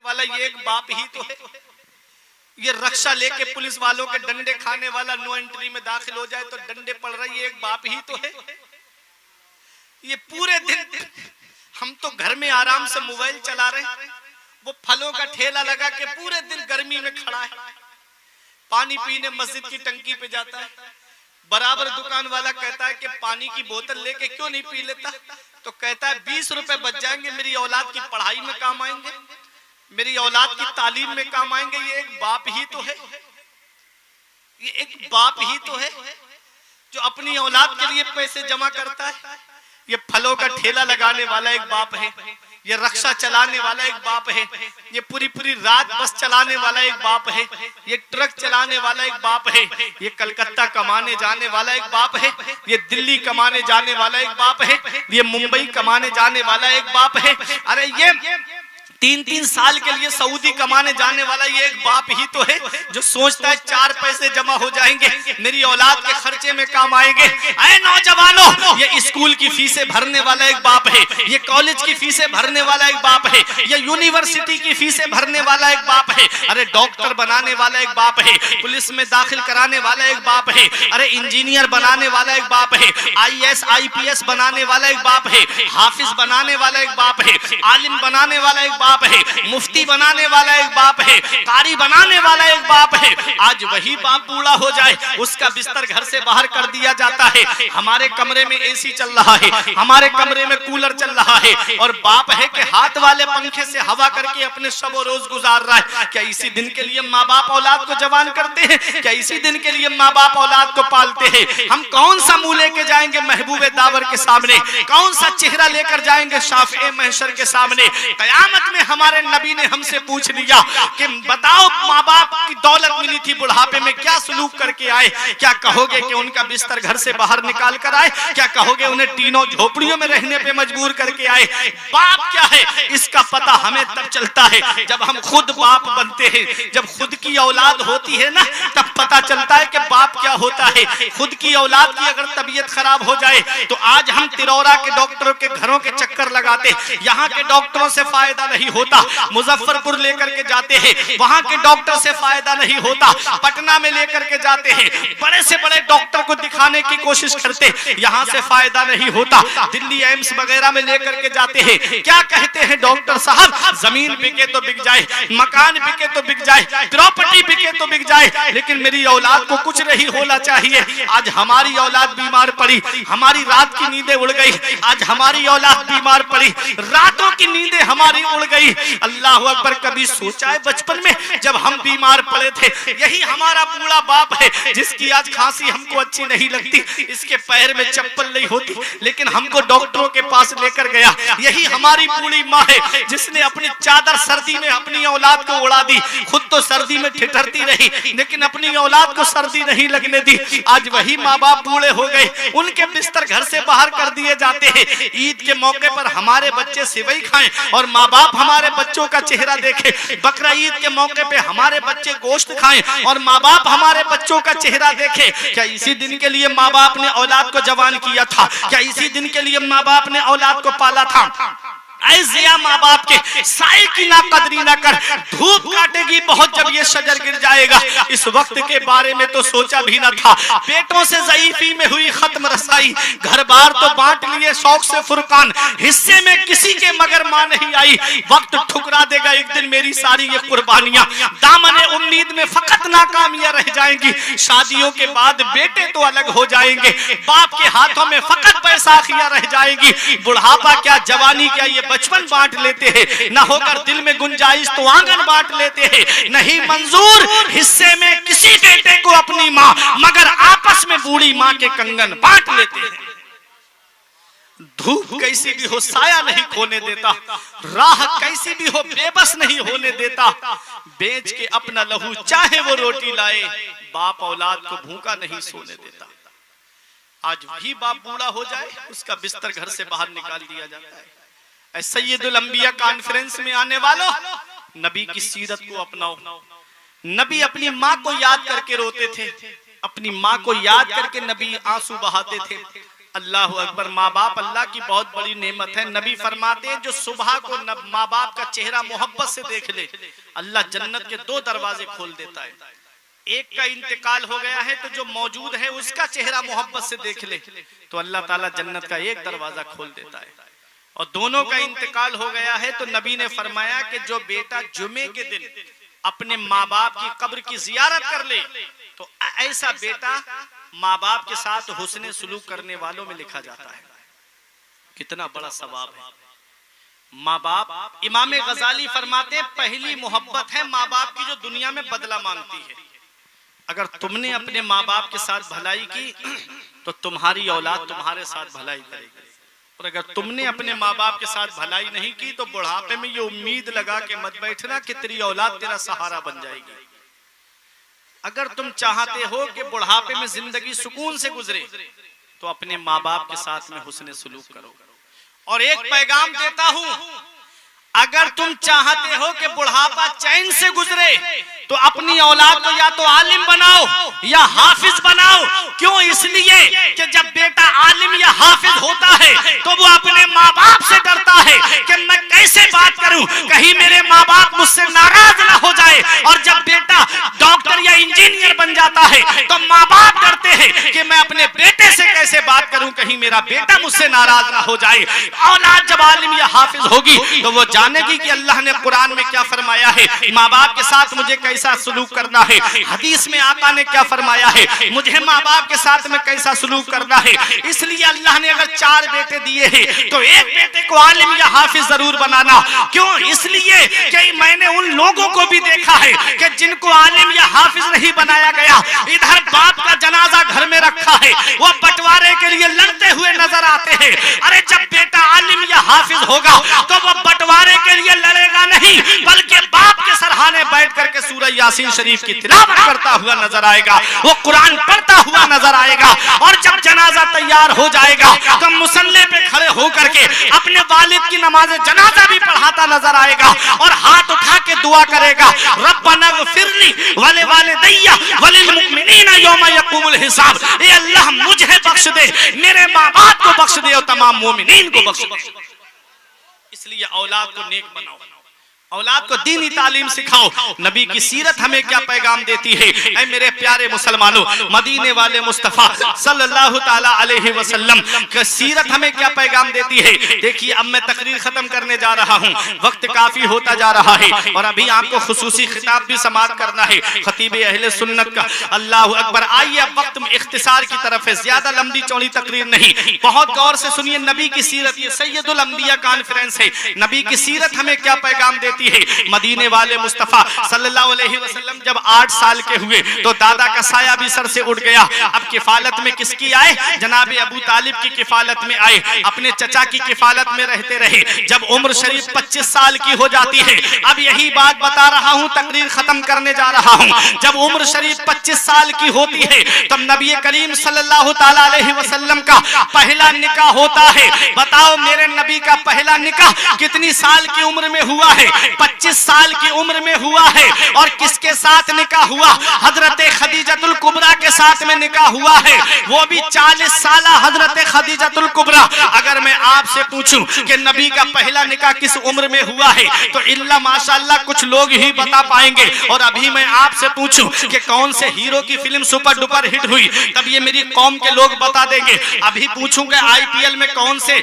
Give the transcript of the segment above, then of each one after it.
वाला ये एक बाप ही तो है। ये रक्षा लेके पुलिस वालों के डंडे खाने वाला नो एंट्री में दाखिल हो जाए तो डंडे पड़ रहे, ये एक बाप ही तो है। ये पूरे दिन हम तो घर में आराम से मोबाइल चला रहे, वो फलों का ठेला लगा के पूरे दिन गर्मी में खड़ा है। पानी पीने मस्जिद की टंकी पे जाता है, बराबर दुकान वाला कहता है कि पानी की बोतल लेके क्यों नहीं पी लेता, तो कहता है 20 रुपए बच जाएंगे, मेरी औलाद की पढ़ाई में काम आएंगे, मेरी औलाद की तालीम में काम आएंगे। ये एक बाप ही तो है, ये एक बाप ही तो है जो अपनी औलाद के लिए पैसे जमा करता है। ये फलों का ठेला लगाने वाला एक बाप है, ये रक्षा चलाने वाला एक बाप है, ये पूरी पूरी रात बस चलाने वाला एक बाप है, ये ट्रक चलाने वाला एक बाप है, ये कलकत्ता कमाने जाने वाला एक बाप है, ये दिल्ली कमाने जाने वाला एक बाप है, ये मुंबई कमाने जाने वाला एक बाप है। अरे ये 3-3 साल के लिए सऊदी कमाने जाने वाला ये एक बाप ही तो है जो सोचता है 4 पैसे जमा हो जाएंगे, मेरी औलाद के खर्चे में काम आएंगे। ऐ नौजवानों, ये स्कूल की फीसें भरने वाला एक बाप है, ये कॉलेज की फीसें भरने वाला एक बाप है, ये यूनिवर्सिटी की फीसें भरने वाला एक बाप है। अरे डॉक्टर बनाने वाला एक बाप है, पुलिस में दाखिल कराने वाला एक बाप है, अरे इंजीनियर बनाने वाला एक बाप है, IAS IPS बनाने वाला एक बाप है, हाफिज बनाने वाला एक बाप है, आलिम बनाने वाला एक बाप है, मुफ्ती बनाने वाला एक बाप है, कारी बनाने वाला एक बाप है। आज वही बाप बूढ़ा हो जाए, उसका बिस्तर घर से बाहर कर दिया जाता है। हमारे कमरे में AC चल रहा है, हमारे कमरे में कूलर चल रहा है, और बाप है कि हाथ वाले पंखे से हवा करके अपने शब रोज गुजार रहा है। क्या इसी दिन के लिए माँ बाप औलाद को जवान करते हैं? क्या इसी दिन के लिए माँ बाप औलाद को पालते हैं? हम कौन सा मुंह लेके जाएंगे महबूबे दावर के सामने, कौन सा चेहरा लेकर जाएंगे शाफ़े महशर के सामने? कयामत में हमारे नबी ने हमसे पूछ लिया कि बताओ माँ बाप की दौलत मिली थी, बुढ़ापे में क्या सलूक करके आए? क्या कहोगे कि उनका बिस्तर घर से बाहर निकाल कर आए? क्या कहोगे उन्हें टीनों झोपड़ियों में रहने पे मजबूर करके आए? बाप क्या है इसका पता हमें तब चलता है जब हम खुद बाप बनते हैं। जब खुद की औलाद होती है ना, तब पता चलता है कि बाप क्या होता है। खुद की औलाद की अगर तबीयत खराब हो जाए तो आज हम तिरौरा के डॉक्टरों के घरों के चक्कर लगाते, यहाँ के डॉक्टरों से फायदा नहीं होता, मुजफ्फरपुर लेकर के जाते हैं, वहां के डॉक्टर से फायदा नहीं होता, पटना में लेकर के जाते हैं, बड़े से बड़े डॉक्टर को दिखाने की कोशिश करते, यहाँ से फायदा नहीं होता, दिल्ली एम्स वगैरह में लेकर के जाते हैं। क्या कहते हैं डॉक्टर साहब? जमीन बिके तो बिक जाए, मकान बिके तो बिक जाए, प्रॉपर्टी बिके तो बिक जाए, लेकिन मेरी औलाद को कुछ नहीं होना चाहिए। आज हमारी औलाद बीमार पड़ी, हमारी रात की नींदें उड़ गई, आज हमारी औलाद बीमार पड़ी, रातों की नींदें हमारी उड़ गई। अल्लाह अकबर, कभी सोचा है बचपन में जब हम बीमार पड़े थे, यही हमारा बूढ़ा बाप है जिसकी आज खांसी हमको अच्छी नहीं लगती, इसके पैर में चप्पल नहीं होती, लेकिन हमको डॉक्टरों के पास लेकर गया। यही हमारी बूढ़ी माँ है जिसने अपनी चादर सर्दी में अपनी औलाद को उड़ा दी, खुद तो सर्दी में ठिठरती रही, लेकिन अपनी औलाद को सर्दी नहीं लगने दी। आज वही माँ बाप बूढ़े हो गए, उनके बिस्तर घर से बाहर कर दिए जाते हैं। ईद के मौके पर हमारे बच्चे सेवई खाएं और माँ बाप हमारे बच्चों का चेहरा देखे, बकरा ईद के मौके पे हमारे बच्चे गोश्त खाएं और माँ बाप हमारे बच्चों का चेहरा देखे। क्या इसी दिन के लिए माँ बाप ने औलाद को जवान किया था? क्या इसी दिन के लिए माँ बाप ने औलाद को पाला था? ऐसिया माँ बाप के साए की ना कदरी ना कर, धूप काटेगी बहुत जब ये शजर गिर जाएगा। इस वक्त के बारे में तो सोचा भी न था, पेटों से ज़ईफ़ी में हुई खत्म रसाई, घर बार तो बांट लिए शौक से फुरकान, हिस्से में किसी के मगर माँ नहीं आई। वक्त ठुकरा देगा एक दिन मेरी सारी ये कुर्बानियां, दामने उम्मीद में फकत नाकामियां रह जाएंगी। शादियों के बाद बेटे तो अलग हो जाएंगे, बाप के हाथों में फकत बैसाखियां रह जाएगी। बुढ़ापा क्या जवानी क्या ये बचपन बांट लेते हैं, न होकर दिल में गुंजाइश तो आंगन बांट लेते हैं। नहीं मंजूर हिस्से में किसी बेटे को अपनी माँ, मगर आपस में बूढ़ी माँ के कंगन बांट लेते हैं। धूप कैसी भी हो साया नहीं खोने देता, राह कैसी भी हो बेबस नहीं होने देता, बेच के अपना लहू चाहे वो रोटी लाए, बाप औलाद को भूखा नहीं सोने देता। आज भी बाप बूढ़ा हो जाए, उसका बिस्तर घर से बाहर निकाल दिया जाता है। सैयदुल अंबिया कॉन्फ्रेंस में आने वालों, नबी की सीरत को अपनाओ। नबी अपनी माँ को याद करके रोते थे, अपनी माँ को याद करके नबी आंसू बहाते थे। अल्लाह अकबर। माँ बाप अल्लाह की बहुत बड़ी नेमत है। नबी फरमाते हैं जो सुबह को माँ बाप का चेहरा मोहब्बत से देख ले, अल्लाह जन्नत के 2 दरवाजे खोल देता है। एक का इंतकाल हो गया है तो जो मौजूद है उसका चेहरा मोहब्बत से देख ले तो अल्लाह ताला जन्नत का 1 दरवाजा खोल देता है। और दोनों का इंतकाल हो गया है तो नबी ने फरमाया कि जो बेटा जुमे के दिन अपने माँ बाप की कब्र की जियारत कर ले तो ऐसा बेटा माँ बाप के साथ हुस्ने सुलूक करने वालों में लिखा जाता है। कितना बड़ा सवाब है। माँ बाप, इमाम गजाली फरमाते हैं पहली मोहब्बत है माँ बाप की जो दुनिया में बदला मांगती है। अगर तुमने अपने माँ बाप के साथ भलाई की तो तुम्हारी औलाद तुम्हारे साथ भलाई करेगी, और अगर तुमने अपने माँ बाप के साथ भलाई नहीं की तो बुढ़ापे में ये उम्मीद लगा के मत बैठना कि तेरी औलाद तेरा सहारा बन जाएगी। अगर तुम चाहते हो कि बुढ़ापे में जिंदगी सुकून से गुजरे तो अपने माँ बाप के साथ में हुस्ने सुलूक करो। और एक पैगाम देता हूं, अगर तुम चाहते हो कि बुढ़ापा चैन से गुजरे तो अपनी औलाद को या तो आलिम बनाओ या हाफिज बनाओ। क्यों? इसलिए कि जब बेटा आलिम या हाफिज होता है तो वो अपने माँ बाप से डरता है कि मैं कैसे बात करूं, कहीं मेरे माँ बाप मुझसे नाराज ना हो जाए। और जब बेटा डॉक्टर या इंजीनियर बन जाता है तो माँ बाप डरते हैं कि मैं अपने बेटे से कैसे बात करूं, कहीं मेरा बेटा मुझसे नाराज ना हो जाए। औलाद जब आलिम या हाफिज होगी तो वो जानेगी कि अल्लाह ने कुरान में क्या फरमाया है, माँ बाप के साथ मुझे कैसा सलूक करना है, हदीस में आका ने क्या फरमाया है, मुझे माँ बाप के साथ में कैसा सलूक करना है। इसलिए अल्लाह ने अगर 4 बेटे दिए हैं तो एक बेटे को आलिम या हाफिज जरूर बनाना। क्यों? इसलिए कि मैंने उन लोगों को भी देखा है कि जिनको आलिम या हाफिज नहीं बनाया गया, इधर बाप का जनाजा घर में रखा है, वो बंटवारे के लिए लड़ते हुए नजर आते हैं। अरे जब बेटा आलिम या हाफिज होगा तो वो बंटवारे के लिए लड़ेगा नहीं, बल्कि बाप के सरहाने बैठ करके सूरह यासीन शरीफ की तिलावत करता हुआ नजर आएगा, वो कुरान पढ़ता हुआ नजर आएगा। और जब जनाजा तैयार हो जाएगा तो मुसल्ले पे खड़े होकर के अपने वालिद की नमाज जनाजा भी पढ़ाता नजर आएगा और हाथ उठा के दुआ करेगा, रब्बना ग़फिरली वले वालिदैया वलिल मुमिनीना यौमा यक़ूमुल हिसाब। ए अल्लाह मुझे बख्श दे, मेरे माँ बाप को बख्श दे और तमाम मोमिनीन को बख्श दे। इसलिए औलाद को नेक बनाओ, औलाद को दीनी तालीम सिखाओ। नबी की सीरत हमें क्या पैगाम देती है? ऐ मेरे प्यारे मुसलमानों, मदीने वाले मुस्तफा सल्लल्लाहु ताला अलैहि वसल्लम की सीरत हमें क्या पैगाम देती है? देखिए अब मैं तकरीर खत्म करने जा रहा हूँ, वक्त काफी होता जा रहा है और अभी आपको खुसूसी खिताब भी समाप्त करना है खतीब अहले सुन्नत का। अल्लाह अकबर। आइए अब वक्त में इख्तिसार की तरफ है, ज्यादा लंबी चौड़ी तकरीर नहीं, बहुत गौर से सुनिए नबी की सीरत। ये सैयदुल अंबिया कॉन्फ्रेंस है। नबी की सीरत हमें क्या पैगाम देती है? मदीने वाले मुस्तफा सल्लल्लाहु अलैहि वसल्लम जब 8 साल के हुए तो दादा का साया भी सर से उड़ गया। अब किफालत में किसकी आए? जनाब अबू तालिब की किफालत में आए, अपने चचा की किफालत में रहते रहे। जब उम्र शरीफ 25 साल की हो जाती है, अब यही बात बता रहा हूं, तकरीर खत्म करने जा रहा हूं। जब उम्र शरीफ 25 साल की होती है तब नबी करीम सल्लल्लाहु ताला अलैहि वसल्लम का पहला निकाह होता है। बताओ मेरे नबी का पहला निकाह कितनी साल की उम्र में हुआ है? 25 साल की उम्र में हुआ है। और किसके साथ निकाह हुआ? हजरत खदीजतुल कुबरा के साथ में निकाह हुआ है, वो भी 40 साल हजरत खदीजतुल कुबरा। अगर मैं आपसे पूछूं कि नबी का पहला निकाह किस उम्र में हुआ है तो इल्ला माशाअल्लाह कुछ लोग ही बता पाएंगे। और अभी मैं आपसे पूछूं कि कौन से हीरो की फिल्म सुपर डुपर हिट हुई, तब ये मेरी कौम के लोग बता देंगे। अभी पूछूंगा आईपीएल में कौन से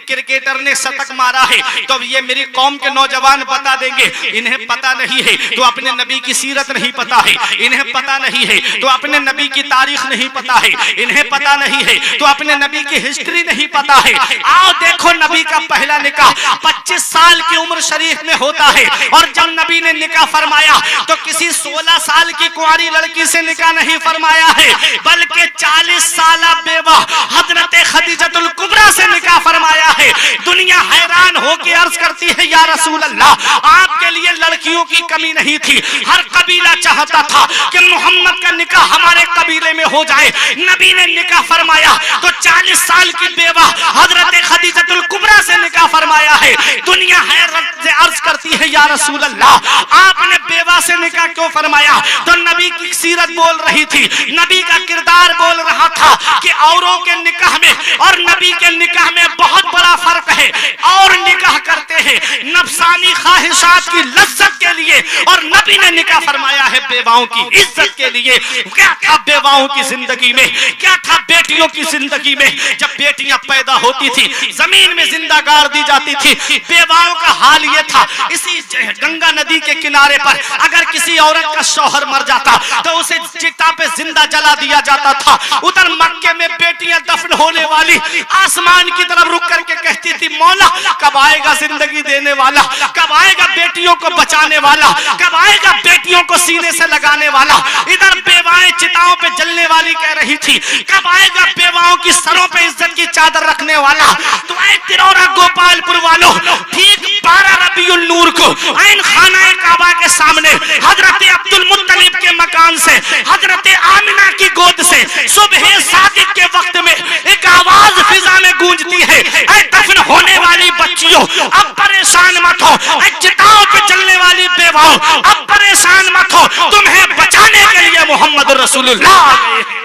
क्रिकेटर ने शतक मारा है, तो ये मेरी कौम के नौजवान बता देंगे। इन्हें पता नहीं है तो अपने नबी की सीरत नहीं पता है, इन्हें पता नहीं है तो अपने नबी की तारीख नहीं पता है, इन्हें पता नहीं है तो अपने नबी की हिस्ट्री नहीं पता है। आओ देखो नबी का पहला निकाह 25 साल की उम्र शरीफ में होता है। और जब नबी ने निकाह फरमाया तो किसी 16 साल की कुंवारी लड़की से निकाह नहीं फरमाया है, बल्कि 40 साल बेवा हजरत खदीजतुल कुबरा से निकाह फरमाया है। दुनिया हैरान होकर अर्ज करती है या रसूल अल्लाह, आपके लिए लड़कियों की कमी नहीं थी। हर कबीला चाहता था कि मोहम्मद का निकाह हमारे कबीले में हो जाए। नबी ने निकाह फरमाया तो 40 साल की बेवा हजरत खदीजतुल कुबरा से निकाह फरमाया है। दुनिया हैरत से अर्ज करती है, या रसूल अल्लाह, आपने बेवा से निकाह क्यों फरमाया? तो नबी की सीरत बोल रही थी, नबी का किरदार बोल रहा था कि औरों के निकाह में और नबी के निकाह में बहुत बड़ा फर्क है। और निकाह करते हैं नफसानी ख्वाहिशात की लज्जत के लिए, और नबी ने निकाह फरमाया है बेवाओं की इज्जत के लिए। क्या था बेवाओं की जिंदगी में, क्या था बेटियों की जिंदगी में? जब बेटियां पैदा होती थी जमीन में जिंदा गाड़ दी जाती थी। बेवाओं का हाल ये था, इसी गंगा नदी के किनारे पर अगर किसी औरत का शौहर मर जाता तो उसे चिता पे जिंदा जला दिया जाता था। उधर मक्के में बेटियां दफन होने वाली आसमान की तरफ रुक करके कहती थी, मौला कब आएगा जिंदगी देने वाला, कब आएगा बेटियों को बचाने वाला, कब आएगा बेटियों को सीने से लगाने वाला। इधर बेवाएं चिताओं पे जलने वाली कह रही थी, कब आएगा बेवाओं की सरों पे इज्जत की चादर रखने वाला। तो ऐ तिरौरा गोपालपुर वालों, ठीक 12 रबीउल नूर को ऐन खाना काबा के सामने हजरत अब्दुल मुत्तलिब के मकान से, हजरत आमिना की गोद से सुबह सादिक के वक्त में एक आवाज फिजा में गूंजती है, ऐ दफन होने वाली बच्चियों अब परेशान मत हो, ऐ चिताओं पे जलने वाली बेवाओं अब परेशान मत हो, तुम्हें बचाने के लिए मोहम्मद रसूलुल्लाह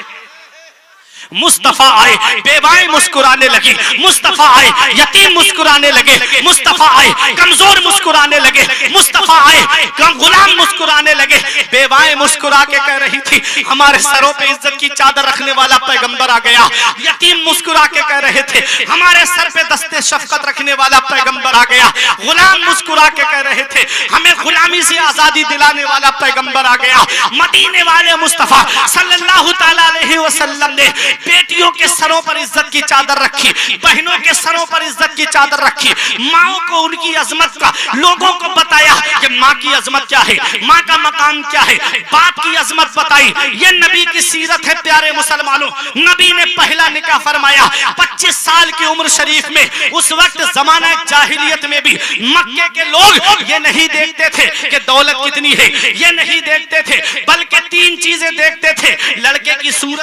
मुस्तफा आए। बेवाएं मुस्कुराने लगी, मुस्तफा आए। यतीम मुस्कुराने लगे, मुस्तफा आए। कमजोर मुस्कुराने लगे, मुस्तफा आए। गुलाम मुस्कुराने लगे। बेवाएं मुस्कुरा के कह रही थी, हमारे सरों पे इज्जत की चादर रखने वाला पैगंबर आ गया। यतीम मुस्कुरा के कह रहे थे, हमारे सर पे दस्ते शफकत रखने वाला पैगंबर आ गया। गुलाम मुस्कुरा के कह रहे थे, हमें गुलामी से आजादी दिलाने वाला पैगंबर आ गया। मदीने वाले मुस्तफा सल्लल्लाहु तआला अलैहि वसल्लम ने बेटियों के सरों पर इज्जत की चादर रखी, बहनों के सरों पर इज्जत की चादर रखी। माओ को उनकी अजमत का लोगों को बताया कि माँ की अजमत क्या है, माँ का मकाम क्या है, बाप की अजमत बताई। ये नबी की सीरत है प्यारे मुसलमानों। नबी ने पहला निकाह फरमाया 25 साल की उम्र शरीफ में। उस वक्त जमाना जाहिलियत में भी मक्के के लोग ये नहीं देखते थे कि दौलत कितनी है, ये नहीं देखते थे, बल्कि 3 चीजें देखते थे, लड़के की सूरत